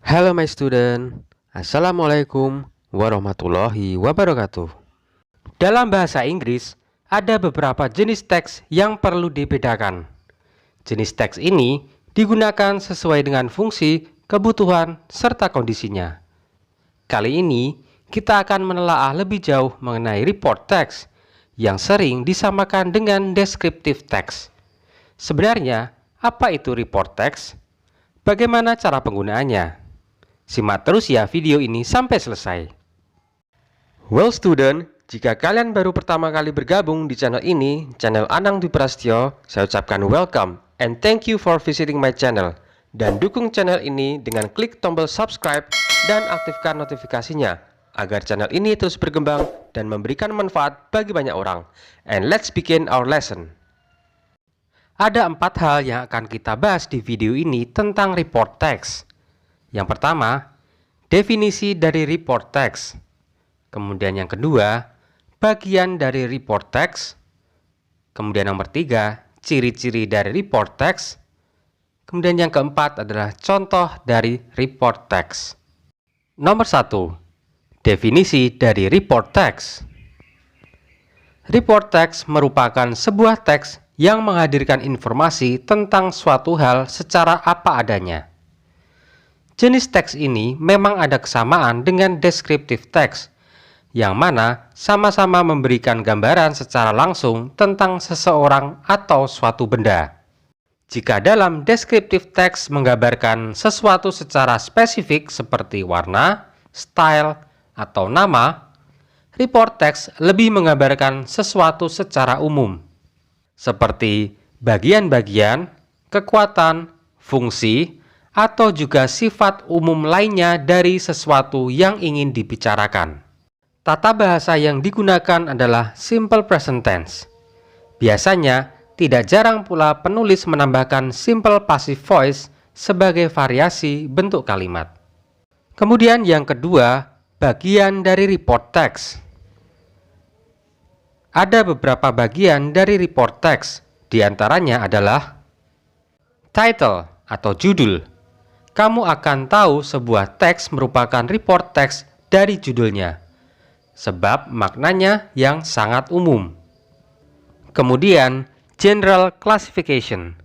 Hello my student, Assalamualaikum warahmatullahi wabarakatuh. Dalam bahasa Inggris, ada beberapa jenis teks yang perlu dibedakan. Jenis teks ini digunakan sesuai dengan fungsi, kebutuhan, serta kondisinya. Kali ini, kita akan menelaah lebih jauh mengenai report text yang sering disamakan dengan descriptive text. Sebenarnya, apa itu report text? Bagaimana cara penggunaannya? Simak terus ya video ini sampai selesai. Well student, jika kalian baru pertama kali bergabung di channel ini, channel Anang Dwi Prastyo, saya ucapkan welcome and thank you for visiting my channel. Dan dukung channel ini dengan klik tombol subscribe dan aktifkan notifikasinya agar channel ini terus berkembang dan memberikan manfaat bagi banyak orang. And let's begin our lesson. Ada 4 hal yang akan kita bahas di video ini tentang report text. Yang pertama, definisi dari report text. Kemudian yang kedua, bagian dari report text. Kemudian nomor 3, ciri-ciri dari report text. Kemudian yang keempat adalah contoh dari report text. Nomor 1, definisi dari report text. Report text merupakan sebuah teks yang menghadirkan informasi tentang suatu hal secara apa adanya. Jenis teks ini memang ada kesamaan dengan descriptive text, yang mana sama-sama memberikan gambaran secara langsung tentang seseorang atau suatu benda. Jika dalam descriptive text menggambarkan sesuatu secara spesifik seperti warna, style, atau nama, report text lebih menggambarkan sesuatu secara umum, seperti bagian-bagian, kekuatan, fungsi, atau juga sifat umum lainnya dari sesuatu yang ingin dibicarakan. Tata bahasa yang digunakan adalah simple present tense. Biasanya, tidak jarang pula penulis menambahkan simple passive voice sebagai variasi bentuk kalimat. Kemudian yang kedua, bagian dari report text. Ada beberapa bagian dari report text, diantaranya adalah title atau judul. Kamu akan tahu sebuah teks merupakan report text dari judulnya, sebab maknanya yang sangat umum. Kemudian, general classification.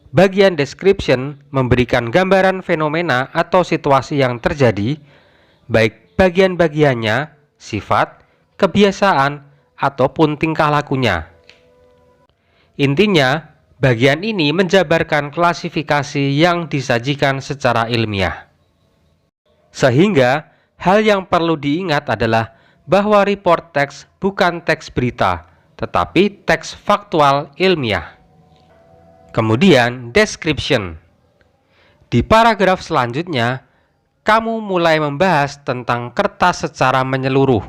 Bagian description memberikan gambaran fenomena atau situasi yang terjadi, baik bagian-bagiannya, sifat, kebiasaan, ataupun tingkah lakunya. Intinya, bagian ini menjabarkan klasifikasi yang disajikan secara ilmiah. Sehingga, hal yang perlu diingat adalah bahwa report text bukan teks berita, tetapi teks faktual ilmiah. Kemudian, description. Di paragraf selanjutnya, kamu mulai membahas tentang kertas secara menyeluruh,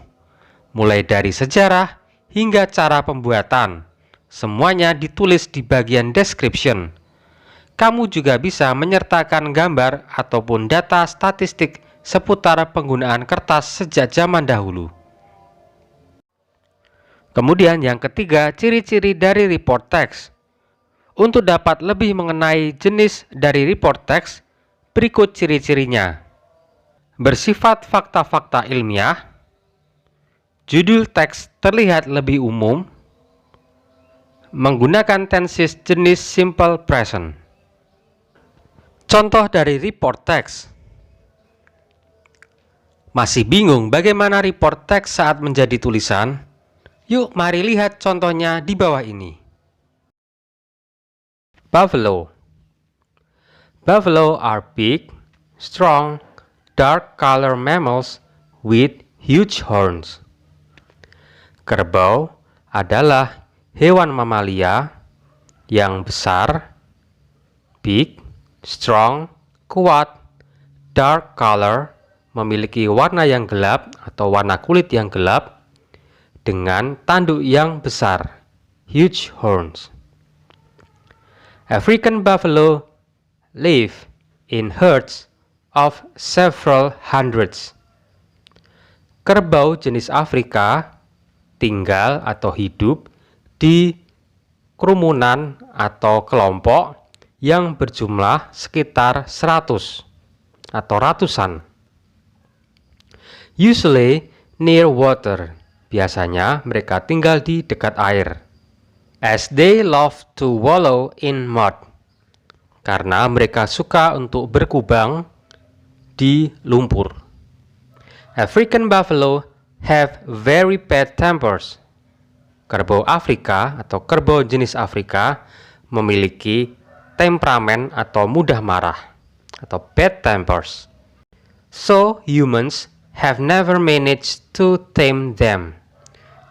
mulai dari sejarah hingga cara pembuatan. Semuanya ditulis di bagian description. Kamu juga bisa menyertakan gambar ataupun data statistik seputar penggunaan kertas sejak zaman dahulu. Kemudian yang ketiga, ciri-ciri dari report text. Untuk dapat lebih mengenai jenis dari report text, berikut ciri-cirinya. Bersifat fakta-fakta ilmiah, judul teks terlihat lebih umum, menggunakan tenses jenis simple present. Contoh dari report text. Masih bingung bagaimana report text saat menjadi tulisan? Yuk mari lihat contohnya di bawah ini. Buffalo. Buffalo are big, strong, dark color mammals with huge horns. Kerbau adalah hewan mamalia yang besar, big, strong, kuat, dark color, memiliki warna yang gelap atau warna kulit yang gelap, dengan tanduk yang besar, huge horns. African buffalo live in herds of several hundreds. Kerbau jenis Afrika tinggal atau hidup di kerumunan atau kelompok yang berjumlah sekitar 100. atau ratusan. Usually near water. Biasanya mereka tinggal di dekat air. As they love to wallow in mud. Karena mereka suka untuk berkubang di lumpur. African buffalo have very bad tempers. Kerbau Afrika atau kerbau jenis Afrika memiliki temperamen atau mudah marah atau bad tempers. So humans have never managed to tame them.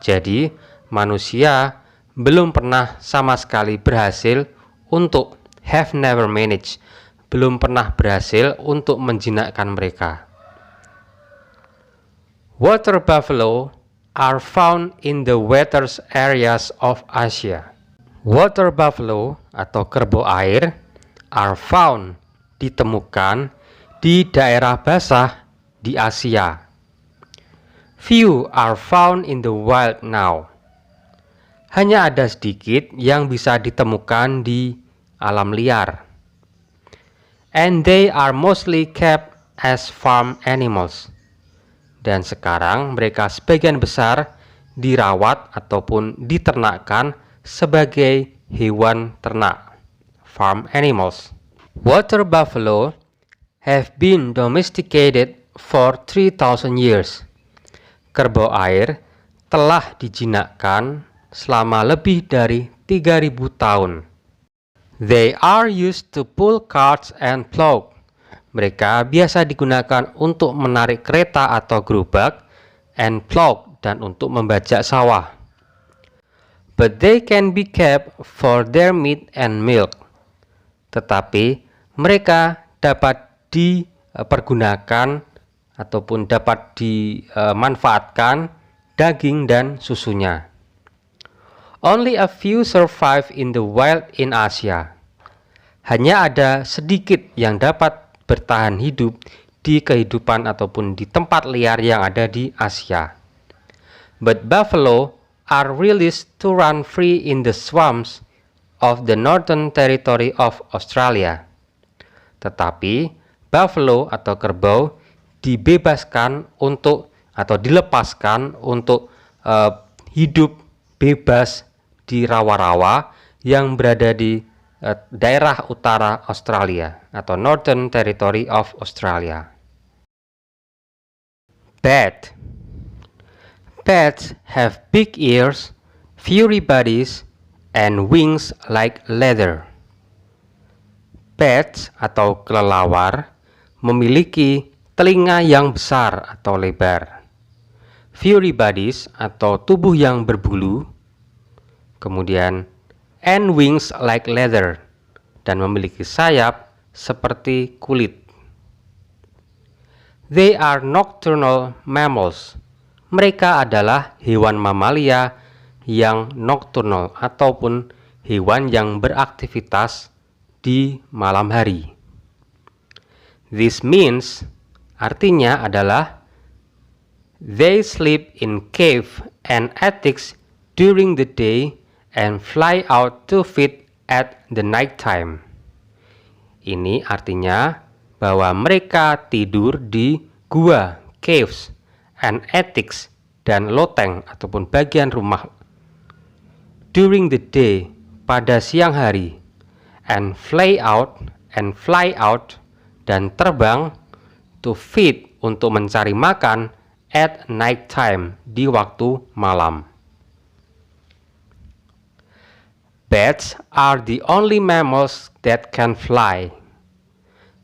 Jadi manusia belum pernah sama sekali berhasil untuk belum pernah berhasil untuk menjinakkan mereka. Water buffalo are found in the wettest areas of Asia. Water buffalo atau kerbau air are found, ditemukan di daerah basah di Asia. Few are found in the wild now. Hanya ada sedikit yang bisa ditemukan di alam liar. And they are mostly kept as farm animals. Dan sekarang mereka sebagian besar dirawat ataupun diternakkan sebagai hewan ternak, farm animals. Water buffalo have been domesticated for 3,000 years. Kerbau air telah dijinakkan selama lebih dari 3.000 tahun. They are used to pull carts and plow. Mereka biasa digunakan untuk menarik kereta atau gerobak, and plow, dan untuk membajak sawah. But they can be kept for their meat and milk. Tetapi mereka dapat dipergunakan ataupun dapat dimanfaatkan daging dan susunya. Only a few survive in the wild in Asia. Hanya ada sedikit yang dapat bertahan hidup di kehidupan ataupun di tempat liar yang ada di Asia. But buffalo are released to run free in the swamps of the Northern Territory of Australia. Tetapi buffalo atau kerbau dibebaskan untuk atau dilepaskan untuk hidup bebas di rawa-rawa yang berada di daerah utara Australia atau Northern Territory of Australia. Bat. Bats have big ears, furry bodies, and wings like leather. Bats atau kelelawar memiliki telinga yang besar atau lebar, furry bodies atau tubuh yang berbulu, kemudian and wings like leather, dan memiliki sayap seperti kulit. They are nocturnal mammals. Mereka adalah hewan mamalia yang nocturnal ataupun hewan yang beraktivitas di malam hari. This means, artinya adalah they sleep in cave and attics during the day and fly out to feed at the night time. Ini artinya bahwa mereka tidur di gua, caves, and attics, dan loteng ataupun bagian rumah during the day, pada siang hari, and fly out, dan terbang to feed, untuk mencari makan at night time, di waktu malam. Bats are the only mammals that can fly.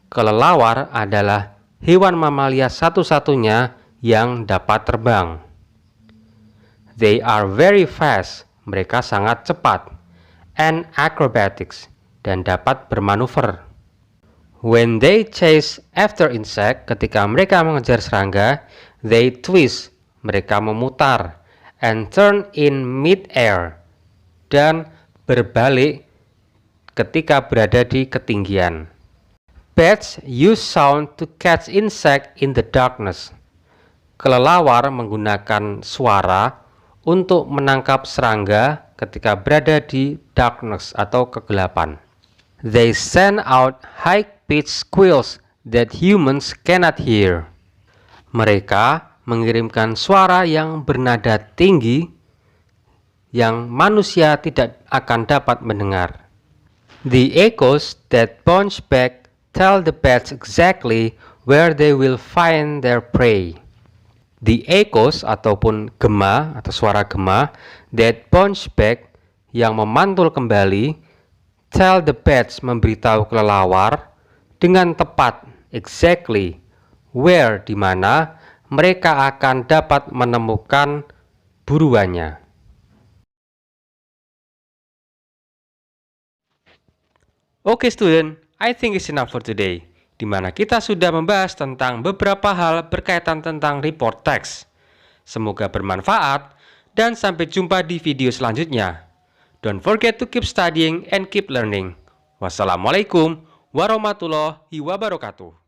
Kelelawar adalah hewan mamalia satu-satunya yang dapat terbang. They are very fast. Mereka sangat cepat. And acrobatics, dan dapat bermanuver. When they chase after insect, ketika mereka mengejar serangga, they twist, mereka memutar, and turn in mid-air, dan berbalik ketika berada di ketinggian. Bats use sound to catch insect in the darkness. Kelelawar menggunakan suara untuk menangkap serangga ketika berada di darkness atau kegelapan. They send out high-pitched squeals that humans cannot hear. Mereka mengirimkan suara yang bernada tinggi yang manusia tidak akan dapat mendengar. The echoes that bounce back tell the bats exactly where they will find their prey. The echoes ataupun gema atau suara gema that bounce back yang memantul kembali tell the bats memberitahu kelelawar dengan tepat exactly where di mana mereka akan dapat menemukan buruannya. Oke student, I think it's enough for today, di mana kita sudah membahas tentang beberapa hal berkaitan tentang report text. Semoga bermanfaat dan sampai jumpa di video selanjutnya. Don't forget to keep studying and keep learning. Wassalamualaikum warahmatullahi wabarakatuh.